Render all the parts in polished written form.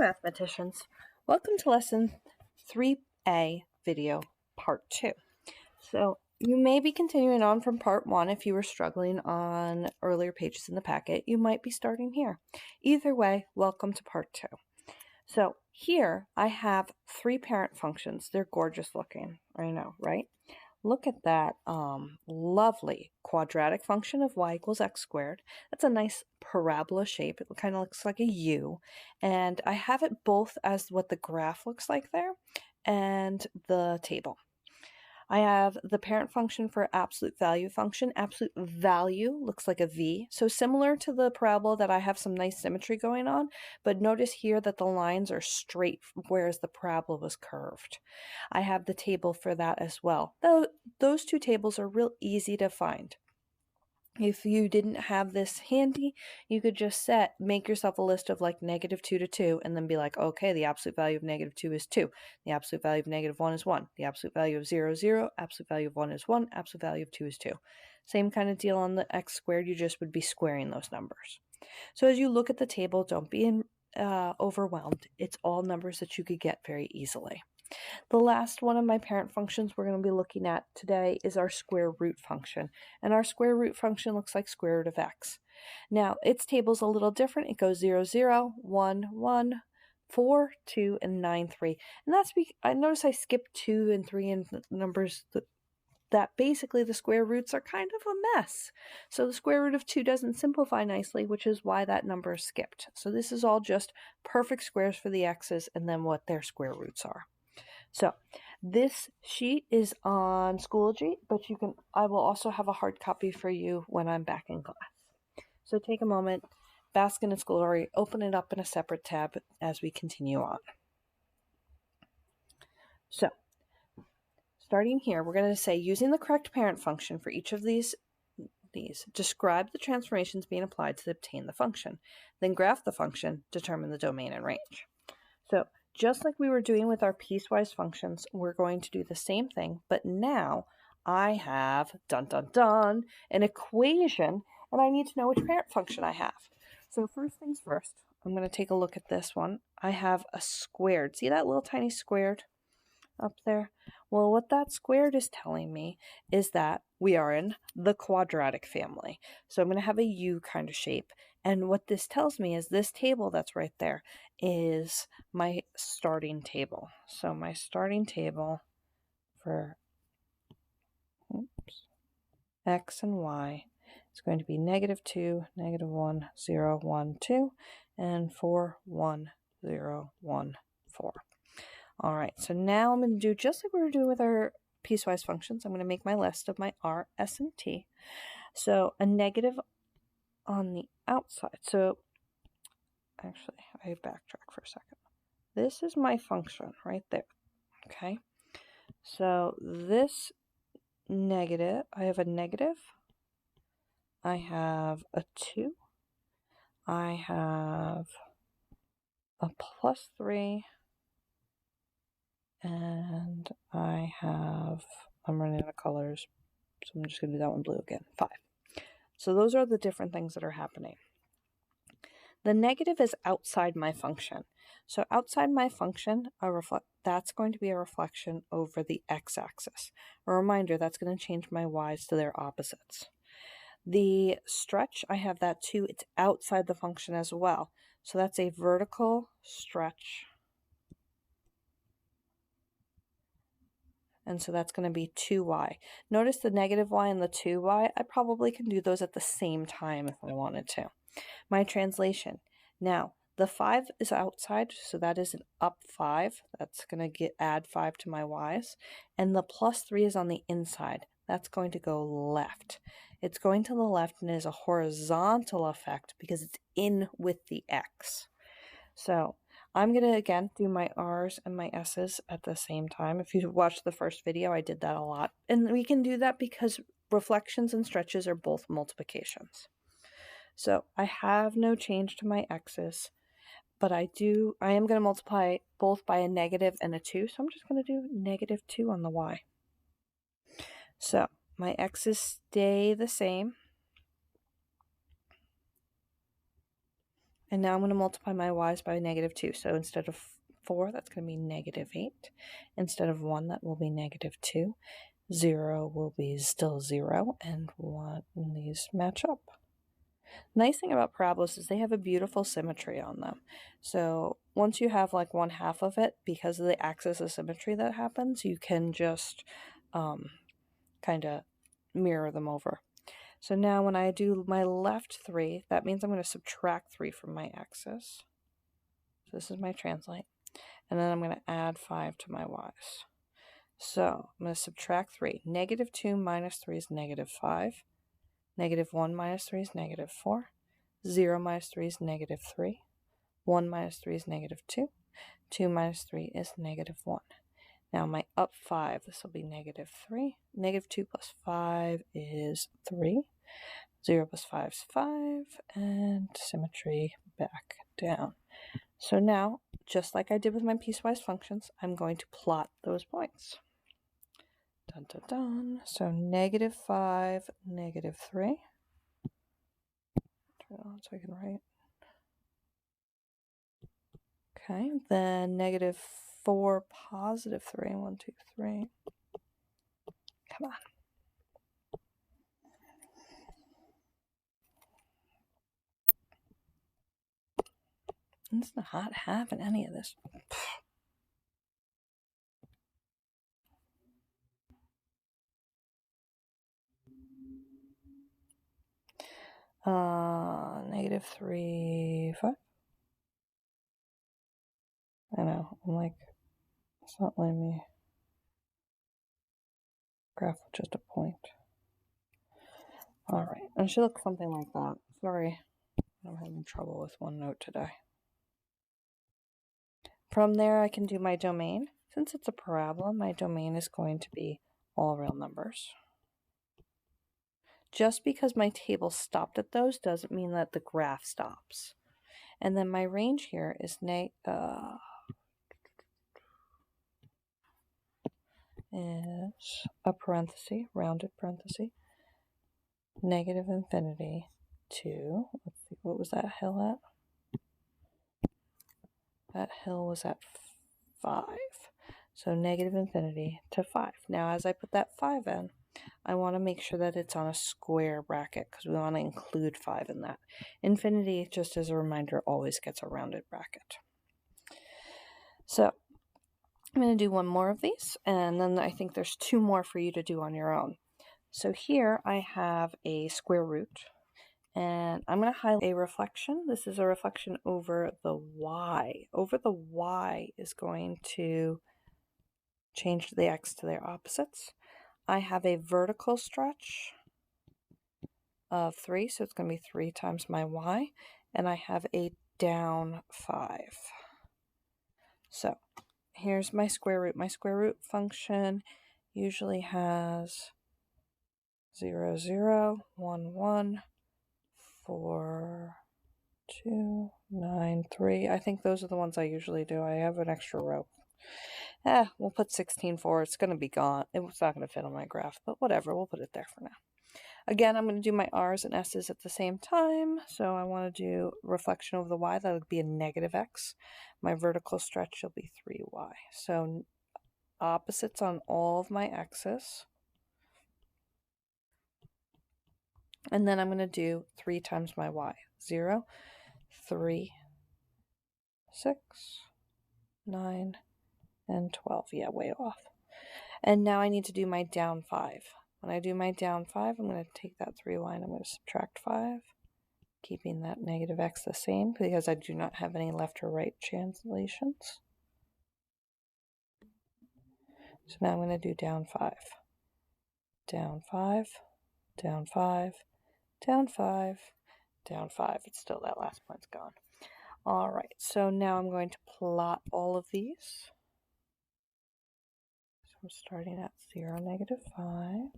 mathematicians, welcome to lesson 3A video part 2. So you may be continuing on from part 1 if you were struggling on earlier pages in the packet. You might be starting here. Either way, welcome to part 2. So here I have 3 parent functions. They're gorgeous looking, I know, right? Look at that lovely quadratic function of y equals x squared. That's a nice parabola shape. It kind of looks like a U. And I have it both as what the graph looks like there and the table. I have the parent function for absolute value function. Absolute value looks like a V. So similar to the parabola that I have some nice symmetry going on, but notice here that the lines are straight, whereas the parabola was curved. I have the table for that as well. Those two tables are real easy to find. If you didn't have this handy, you could just make yourself a list of like -2 to 2 and then be like, okay, the absolute value of -2 is 2. The absolute value of -1 is 1. The absolute value of 0 is 0. Absolute value of 1 is 1. Absolute value of 2 is 2. Same kind of deal on the x squared. You just would be squaring those numbers. So as you look at the table, don't be overwhelmed. It's all numbers that you could get very easily. The last one of my parent functions we're going to be looking at today is our square root function. And our square root function looks like square root of x. Now, its table is a little different. It goes 0, 0, 1, 1, 4, 2, and 9, 3. And that's because I notice I skipped 2 and 3 in numbers that basically the square roots are kind of a mess. So the square root of 2 doesn't simplify nicely, which is why that number is skipped. So this is all just perfect squares for the x's and then what their square roots are. So this sheet is on Schoology, but I will also have a hard copy for you when I'm back in class. So take a moment, bask in its glory, open it up in a separate tab as we continue on. So starting here, we're going to say using the correct parent function for each of these, describe the transformations being applied to obtain the function. Then graph the function, determine the domain and range. So just like we were doing with our piecewise functions, we're going to do the same thing, but now I have, an equation, and I need to know which parent function I have. So first things first, I'm going to take a look at this one. I have a squared. See that little tiny squared up there? Well, what that squared is telling me is that we are in the quadratic family. So I'm going to have a U kind of shape. And what this tells me is this table that's right there is my starting table. So my starting table for x and y is going to be -2, -1, 0, 1, 2, and 4, 1, 0, 1, 4. All right, so now I'm going to do just like we were doing with our piecewise functions. I'm going to make my list of my r, s, and t. So a negative on the outside. So actually, I backtrack for a second. This is my function right there, okay? So this negative, I have a negative, I have a 2, I have a +3, and I have, I'm running out of colors, so I'm just going to do that one blue again, 5. So those are the different things that are happening. The negative is outside my function. So outside my function, that's going to be a reflection over the x-axis. A reminder, that's going to change my y's to their opposites. The stretch, I have that too. It's outside the function as well. So that's a vertical stretch. And so that's going to be 2y. Notice the -y and the 2y, I probably can do those at the same time if I wanted to. My translation. Now, the 5 is outside, so that is an up 5. That's going to add 5 to my y's. And the +3 is on the inside. That's going to go left. It's going to the left and is a horizontal effect because it's in with the x. So I'm going to, again, do my r's and my s's at the same time. If you watched the first video, I did that a lot. And we can do that because reflections and stretches are both multiplications. So I have no change to my x's, but I am going to multiply both by a negative and a 2. So I'm just going to do -2 on the y. So my x's stay the same. And now I'm going to multiply my y's by -2. So instead of 4, that's going to be -8. Instead of 1, that will be -2. 0 will be still 0, and 1, and these match up. Nice thing about parabolas is they have a beautiful symmetry on them. So once you have like 1/2 of it, because of the axis of symmetry that happens, you can just kind of mirror them over. So now when I do my left 3, that means I'm going to subtract 3 from my axis. So this is my translate. And then I'm going to add 5 to my y's. So I'm going to subtract 3. -2 minus 3 is -5. -1 minus 3 is -4. 0 minus 3 is -3. 1 minus 3 is -2. 2 minus 3 is -1. Now my up 5, this will be -3. -2 plus 5 is 3. 0 plus 5 is 5. And symmetry back down. So now, just like I did with my piecewise functions, I'm going to plot those points. Dun, dun, dun. So -5, -3. Turn it on so I can write. Okay, then -4, +3. 1, 2, 3. Come on. It's not having any of this. -3, 5. I know, I'm like, it's not letting me graph with just a point. Alright, it should look something like that. Sorry, I'm having trouble with OneNote today. From there, I can do my domain. Since it's a parabola, my domain is going to be all real numbers. Just because my table stopped at those doesn't mean that the graph stops. And then my range here is a parenthesis, rounded parenthesis, -infinity to, let's see, what was that hill at? That hill was at 5. So -infinity to 5. Now, as I put that 5 in, I want to make sure that it's on a square bracket because we want to include 5 in that. Infinity, just as a reminder, always gets a rounded bracket. So I'm going to do one more of these, and then I think there's 2 more for you to do on your own. So here I have a square root, and I'm going to highlight a reflection. This is a reflection over the y. Over the y is going to change the x to their opposites. I have a vertical stretch of 3, so it's going to be 3 times my y, and I have a down 5. So here's my square root. My square root function usually has 0, 0, 1, 1, 4, 2, 9, 3. I think those are the ones I usually do. I have an extra row. We'll put 16, 4. It's going to be gone. It's not going to fit on my graph, but whatever. We'll put it there for now. Again, I'm going to do my r's and s's at the same time. So I want to do reflection over the y. That would be a -x. My vertical stretch will be 3y. So opposites on all of my x's. And then I'm going to do 3 times my y. 0, 3, 6, 9, and 12. Yeah, way off. And now I need to do my down 5. When I do my down 5, I'm going to take that 3y and I'm going to subtract 5, keeping that -x the same because I do not have any left or right translations. So now I'm going to do down 5. Down 5, down 5, down 5, down 5. It's still that last point's gone. All right, so now I'm going to plot all of these. So I'm starting at 0, -5.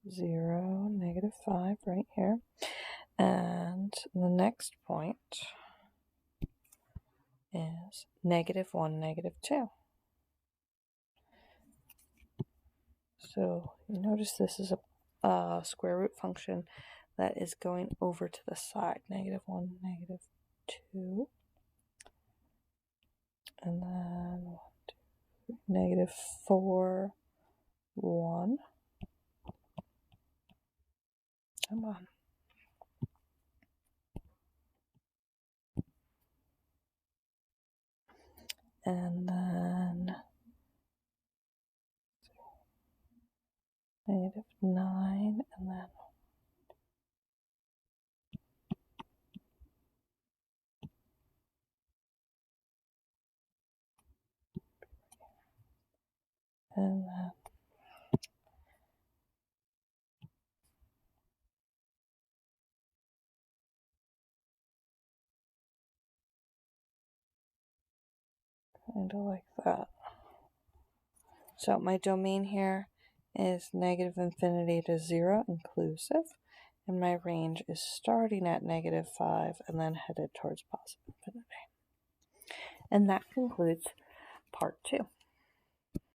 0, -5 right here. And the next point is -1, -2. So you notice this is square root function that is going over to the side. -1, -2, and then -4, 1. Come on. And then -9, and then kind of like that. So my domain here is -infinity to 0 inclusive, and my range is starting at -5 and then headed towards positive infinity. And that concludes part 2.